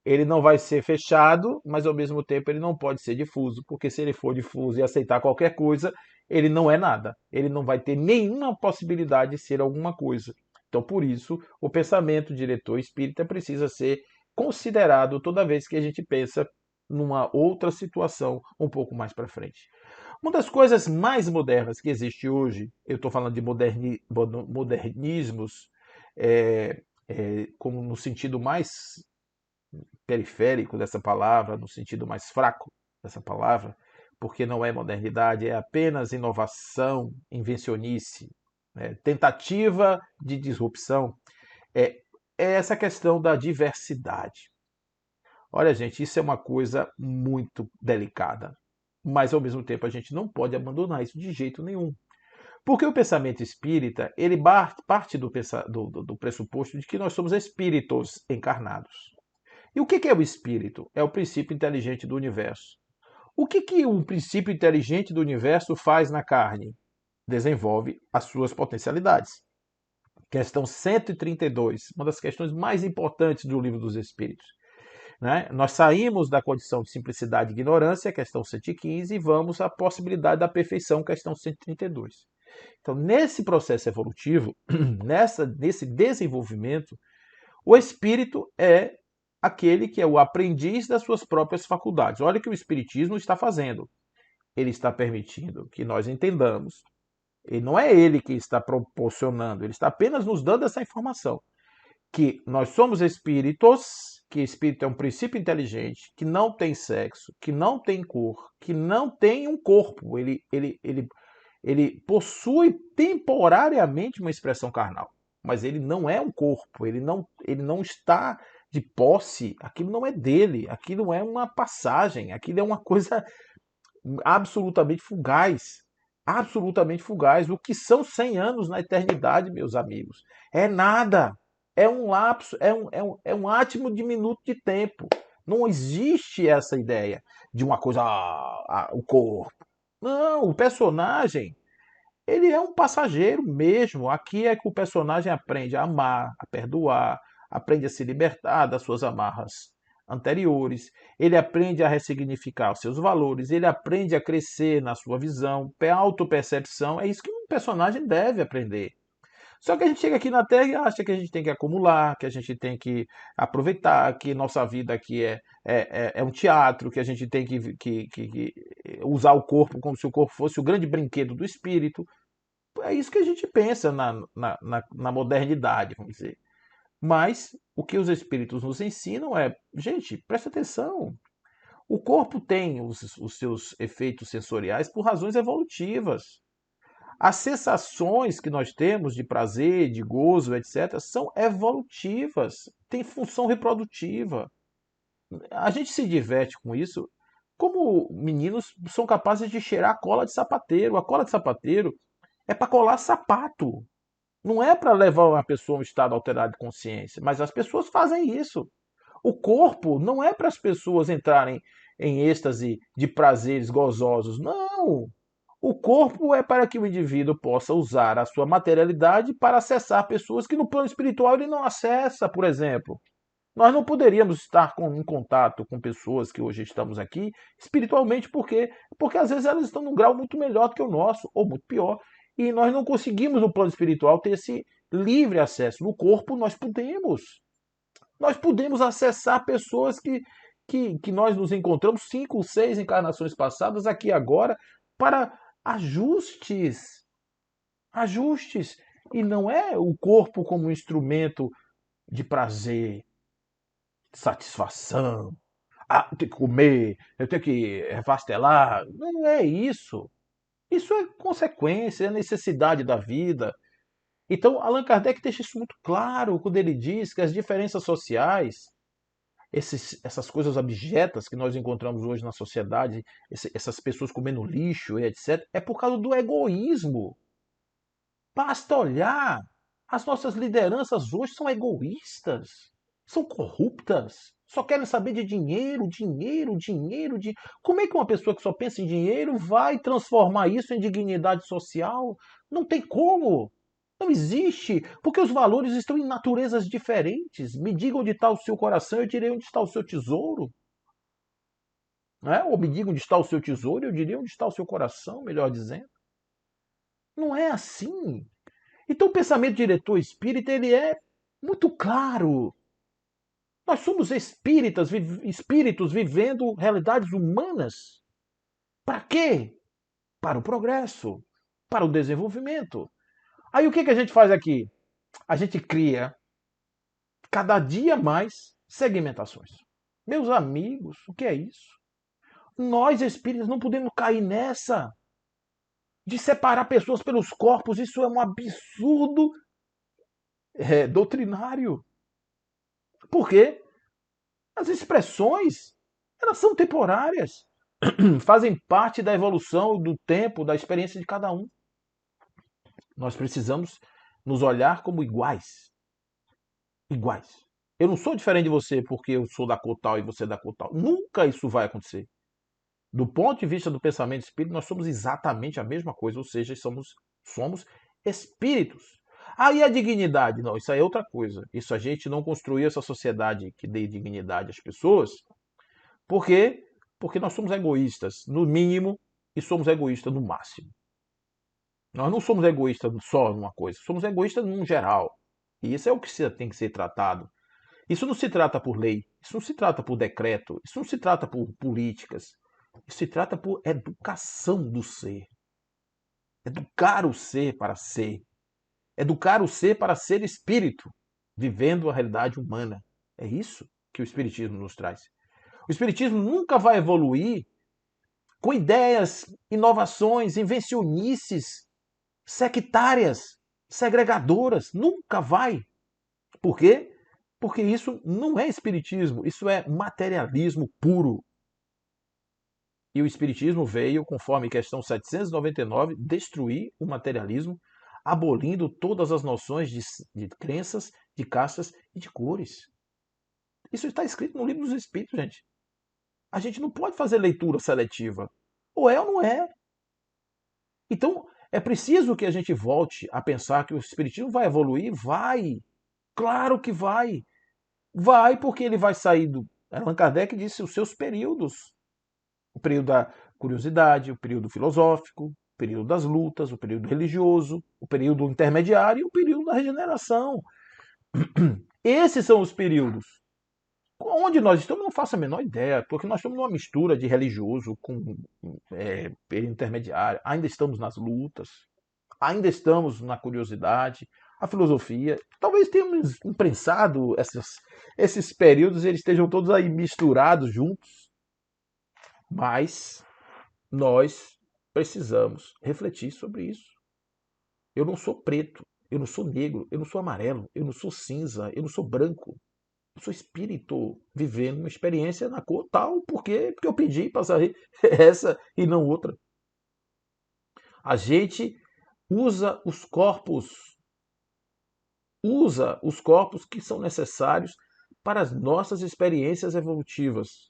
ele não vai ser fechado, mas ao mesmo tempo ele não pode ser difuso, porque se ele for difuso e aceitar qualquer coisa, ele não é nada. Ele não vai ter nenhuma possibilidade de ser alguma coisa. Então, por isso, o pensamento diretor espírita precisa ser considerado toda vez que a gente pensa numa outra situação um pouco mais para frente. Uma das coisas mais modernas que existe hoje, eu estou falando de modernismos, como no sentido mais periférico dessa palavra, no sentido mais fraco dessa palavra, porque não é modernidade, é apenas inovação, invencionice, né? Tentativa de disrupção, é, é essa questão da diversidade. Olha, gente, isso é uma coisa muito delicada, mas ao mesmo tempo a gente não pode abandonar isso de jeito nenhum. Porque o pensamento espírita, ele parte do pressuposto de que nós somos espíritos encarnados. E o que é o espírito? É o princípio inteligente do universo. O que um princípio inteligente do universo faz na carne? Desenvolve as suas potencialidades. Questão 132, uma das questões mais importantes do Livro dos Espíritos. Né? Nós saímos da condição de simplicidade e ignorância, questão 115, e vamos à possibilidade da perfeição, questão 132. Então, nesse processo evolutivo, nesse desenvolvimento, o espírito é aquele que é o aprendiz das suas próprias faculdades. Olha o que o Espiritismo está fazendo. Ele está permitindo que nós entendamos. E não é ele que está proporcionando, ele está apenas nos dando essa informação. Que nós somos espíritos, que espírito é um princípio inteligente, que não tem sexo, que não tem cor, que não tem um corpo. Ele possui temporariamente uma expressão carnal, mas ele não é um corpo, ele não está de posse, aquilo não é dele, aquilo é uma passagem, aquilo é uma coisa absolutamente fugaz. Absolutamente fugaz. O que são 100 anos na eternidade, meus amigos? É nada. É um lapso, é um átimo de minuto de tempo. Não existe essa ideia de uma coisa, o corpo. Não, o personagem, ele é um passageiro mesmo. Aqui é que o personagem aprende a amar, a perdoar, aprende a se libertar das suas amarras anteriores, ele aprende a ressignificar os seus valores, ele aprende a crescer na sua visão, autopercepção, é isso que um personagem deve aprender. Só que a gente chega aqui na Terra e acha que a gente tem que acumular, que a gente tem que aproveitar, que nossa vida aqui é um teatro, que a gente tem que usar o corpo como se o corpo fosse o grande brinquedo do espírito. É isso que a gente pensa na modernidade, vamos dizer. Mas o que os espíritos nos ensinam é, gente, presta atenção. O corpo tem os seus efeitos sensoriais por razões evolutivas. As sensações que nós temos de prazer, de gozo, etc., são evolutivas, têm função reprodutiva. A gente se diverte com isso, como meninos são capazes de cheirar a cola de sapateiro. A cola de sapateiro é para colar sapato. Não é para levar uma pessoa a um estado alterado de consciência, mas as pessoas fazem isso. O corpo não é para as pessoas entrarem em êxtase de prazeres gozosos. Não! O corpo é para que o indivíduo possa usar a sua materialidade para acessar pessoas que no plano espiritual ele não acessa, por exemplo. Nós não poderíamos estar em contato com pessoas que hoje estamos aqui espiritualmente, porque às vezes elas estão num grau muito melhor do que o nosso, ou muito pior, e nós não conseguimos no plano espiritual ter esse livre acesso. No corpo nós podemos. Nós podemos acessar pessoas que nós nos encontramos 5, 6 encarnações passadas, aqui agora, para ajustes. Ajustes. E não é o corpo como um instrumento de prazer, de satisfação. Ah, eu tenho que comer, eu tenho que refastelar. Não é isso. Isso é consequência, é necessidade da vida. Então, Allan Kardec deixa isso muito claro quando ele diz que as diferenças sociais, essas coisas abjetas que nós encontramos hoje na sociedade, essas pessoas comendo lixo e etc., é por causa do egoísmo. Basta olhar. As nossas lideranças hoje são egoístas, são corruptas, só querem saber de dinheiro, dinheiro, dinheiro. Como é que uma pessoa que só pensa em dinheiro vai transformar isso em dignidade social? Não tem como. Não existe, porque os valores estão em naturezas diferentes. Me diga onde está o seu coração, eu direi onde está o seu tesouro. Né? Ou me diga onde está o seu tesouro, eu direi onde está o seu coração, melhor dizendo. Não é assim. Então o pensamento diretor espírita ele é muito claro. Nós somos espíritos vivendo realidades humanas. Para quê? Para o progresso, para o desenvolvimento. Aí o que a gente faz aqui? A gente cria cada dia mais segmentações. Meus amigos, o que é isso? Nós espíritas não podemos cair nessa de separar pessoas pelos corpos. Isso é um absurdo doutrinário. Por quê? As expressões, elas são temporárias, fazem parte da evolução, do tempo, da experiência de cada um. Nós precisamos nos olhar como iguais. Iguais. Eu não sou diferente de você porque eu sou da cor tal e você é da cor tal. Nunca isso vai acontecer. Do ponto de vista do pensamento espírita, nós somos exatamente a mesma coisa, ou seja, somos espíritos. Aí a dignidade, não, isso aí é outra coisa. Isso a gente não construiu essa sociedade que dê dignidade às pessoas. Por quê? Porque nós somos egoístas no mínimo e somos egoístas no máximo. Nós não somos egoístas só numa coisa, somos egoístas num geral. E isso é o que tem que ser tratado. Isso não se trata por lei, isso não se trata por decreto, isso não se trata por políticas. Isso se trata por educação do ser. Educar o ser para ser. Educar o ser para ser espírito, vivendo a realidade humana. É isso que o Espiritismo nos traz. O Espiritismo nunca vai evoluir com ideias, inovações, invencionices, sectárias, segregadoras. Nunca vai. Por quê? Porque isso não é espiritismo, isso é materialismo puro. E o espiritismo veio, conforme questão 799, destruir o materialismo, abolindo todas as noções de crenças, de castas e de cores. Isso está escrito no livro dos Espíritos, gente. A gente não pode fazer leitura seletiva. Ou é ou não é. Então, é preciso que a gente volte a pensar que o espiritismo vai evoluir? Vai. Claro que vai. Vai porque ele vai sair do... Allan Kardec disse os seus períodos. O período da curiosidade, o período filosófico, o período das lutas, o período religioso, o período intermediário e o período da regeneração. Esses são os períodos. Onde nós estamos, não faço a menor ideia, porque nós estamos numa mistura de religioso com período intermediário, ainda estamos nas lutas, ainda estamos na curiosidade, a filosofia. Talvez tenhamos imprensado esses períodos, eles estejam todos aí misturados juntos, mas nós precisamos refletir sobre isso. Eu não sou preto, eu não sou negro, eu não sou amarelo, eu não sou cinza, eu não sou branco. Eu sou espírito vivendo uma experiência na cor tal, porque eu pedi para sair essa e não outra. A gente usa os corpos que são necessários para as nossas experiências evolutivas.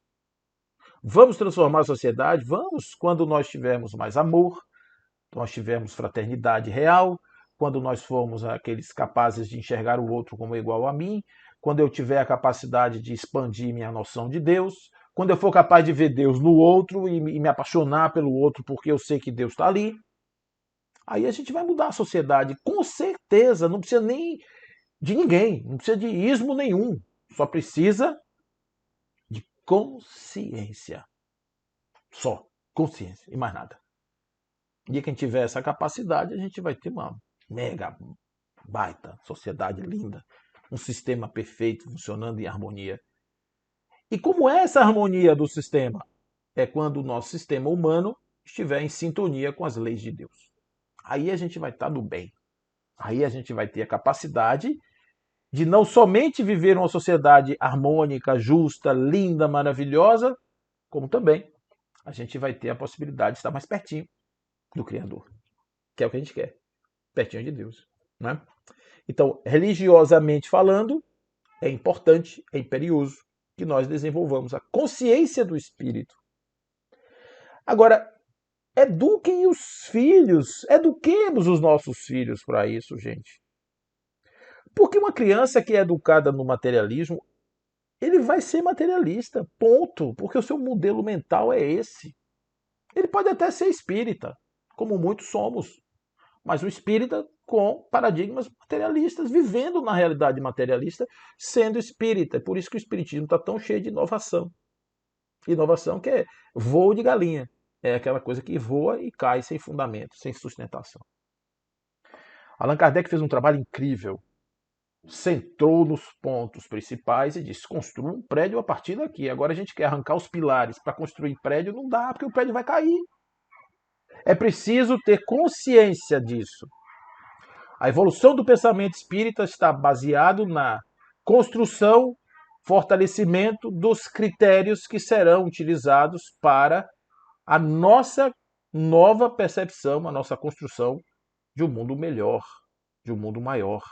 Vamos transformar a sociedade? Vamos, quando nós tivermos mais amor, nós tivermos fraternidade real, quando nós formos aqueles capazes de enxergar o outro como igual a mim, quando eu tiver a capacidade de expandir minha noção de Deus, quando eu for capaz de ver Deus no outro e me apaixonar pelo outro porque eu sei que Deus está ali, aí a gente vai mudar a sociedade, com certeza, não precisa nem de ninguém, não precisa de ismo nenhum, só precisa de consciência. Só consciência e mais nada. E quem tiver essa capacidade, a gente vai ter uma mega baita sociedade linda, um sistema perfeito funcionando em harmonia. E como é essa harmonia do sistema? É quando o nosso sistema humano estiver em sintonia com as leis de Deus. Aí a gente vai estar do bem. Aí a gente vai ter a capacidade de não somente viver uma sociedade harmônica, justa, linda, maravilhosa, como também a gente vai ter a possibilidade de estar mais pertinho do Criador, que é o que a gente quer, pertinho de Deus, né? Então, religiosamente falando, é importante, é imperioso que nós desenvolvamos a consciência do Espírito. Agora, eduquem os filhos, eduquemos os nossos filhos para isso, gente. Porque uma criança que é educada no materialismo, ele vai ser materialista, ponto. Porque o seu modelo mental é esse. Ele pode até ser espírita, como muitos somos, mas o espírita com paradigmas materialistas, vivendo na realidade materialista, sendo espírita. É por isso que o espiritismo está tão cheio de inovação. Inovação que é voo de galinha. É aquela coisa que voa e cai sem fundamento, sem sustentação. Allan Kardec fez um trabalho incrível. Centrou nos pontos principais e disse: construa um prédio a partir daqui. Agora a gente quer arrancar os pilares para construir prédio, não dá, porque o prédio vai cair. É preciso ter consciência disso. A evolução do pensamento espírita está baseado na construção, fortalecimento dos critérios que serão utilizados para a nossa nova percepção, a nossa construção de um mundo melhor, de um mundo maior,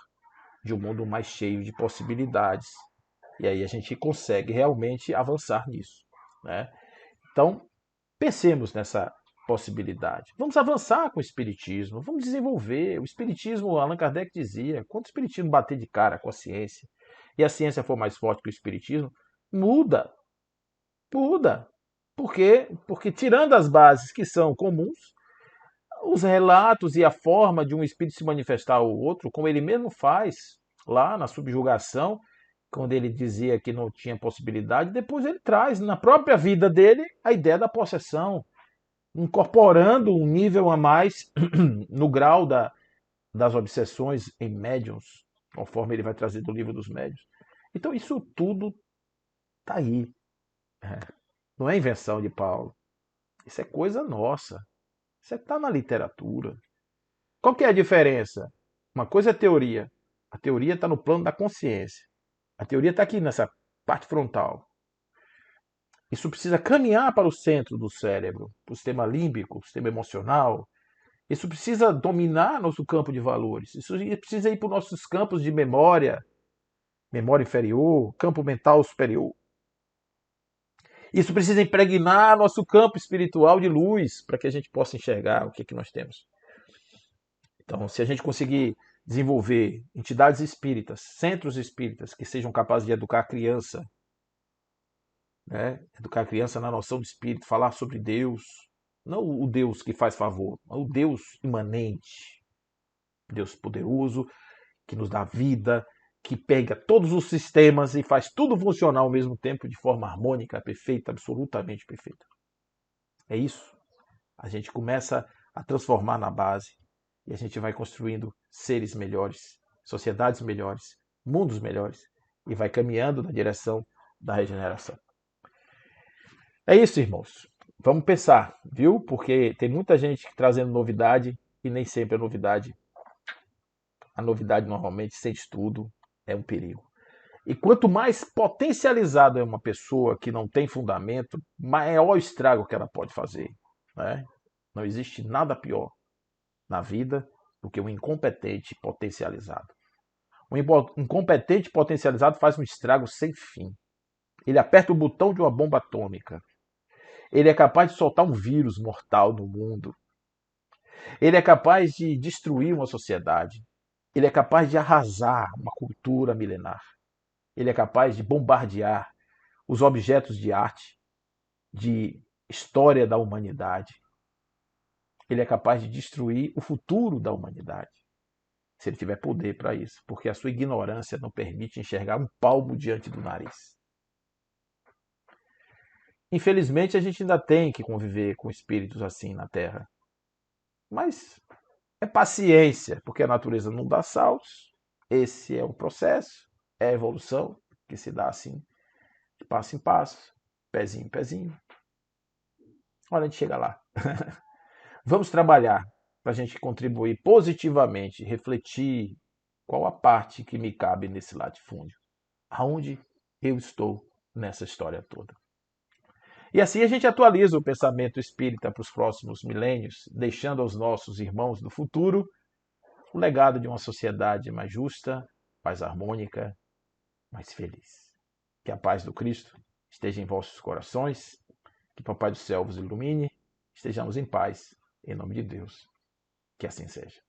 de um mundo mais cheio de possibilidades. E aí a gente consegue realmente avançar nisso, né? Então, pensemos nessa possibilidade. Vamos avançar com o Espiritismo, vamos desenvolver. O Espiritismo, Allan Kardec dizia, quando o Espiritismo bater de cara com a ciência, e a ciência for mais forte que o Espiritismo, muda. Muda. Por quê? Porque tirando as bases que são comuns, os relatos e a forma de um espírito se manifestar ao outro, como ele mesmo faz lá na subjugação, quando ele dizia que não tinha possibilidade, depois ele traz na própria vida dele a ideia da possessão, incorporando um nível a mais no grau das obsessões em médiums, conforme ele vai trazer do livro dos médiuns. Então isso tudo está aí. Não é invenção de Paulo. Isso é coisa nossa. Isso está na literatura. Qual que é a diferença? Uma coisa é teoria. A teoria está no plano da consciência. A teoria está aqui nessa parte frontal. Isso precisa caminhar para o centro do cérebro, para o sistema límbico, o sistema emocional. Isso precisa dominar nosso campo de valores. Isso precisa ir para os nossos campos de memória, memória inferior, campo mental superior. Isso precisa impregnar nosso campo espiritual de luz para que a gente possa enxergar o que nós temos. Então, se a gente conseguir desenvolver entidades espíritas, centros espíritas que sejam capazes de educar a criança, né? Educar a criança na noção de espírito, falar sobre Deus, não o Deus que faz favor, mas o Deus imanente, Deus poderoso, que nos dá vida, que pega todos os sistemas e faz tudo funcionar ao mesmo tempo de forma harmônica, perfeita, absolutamente perfeita. É isso. A gente começa a transformar na base e a gente vai construindo seres melhores, sociedades melhores, mundos melhores e vai caminhando na direção da regeneração. É isso, irmãos. Vamos pensar, viu? Porque tem muita gente trazendo novidade e nem sempre a novidade normalmente sem estudo é um perigo. E quanto mais potencializada é uma pessoa que não tem fundamento, maior o estrago que ela pode fazer, né? Não existe nada pior na vida do que um incompetente potencializado. Um incompetente potencializado faz um estrago sem fim. Ele aperta o botão de uma bomba atômica. Ele é capaz de soltar um vírus mortal no mundo. Ele é capaz de destruir uma sociedade. Ele é capaz de arrasar uma cultura milenar. Ele é capaz de bombardear os objetos de arte, de história da humanidade. Ele é capaz de destruir o futuro da humanidade, se ele tiver poder para isso, porque a sua ignorância não permite enxergar um palmo diante do nariz. Infelizmente, a gente ainda tem que conviver com espíritos assim na Terra. Mas é paciência, porque a natureza não dá saltos. Esse é o processo, é a evolução que se dá assim, de passo em passo, pezinho em pezinho. Olha, a gente chega lá. Vamos trabalhar para a gente contribuir positivamente, refletir qual a parte que me cabe nesse latifúndio, aonde eu estou nessa história toda. E assim a gente atualiza o pensamento espírita para os próximos milênios, deixando aos nossos irmãos do futuro o legado de uma sociedade mais justa, mais harmônica, mais feliz. Que a paz do Cristo esteja em vossos corações, que o Papai do Céu vos ilumine, estejamos em paz, em nome de Deus. Que assim seja.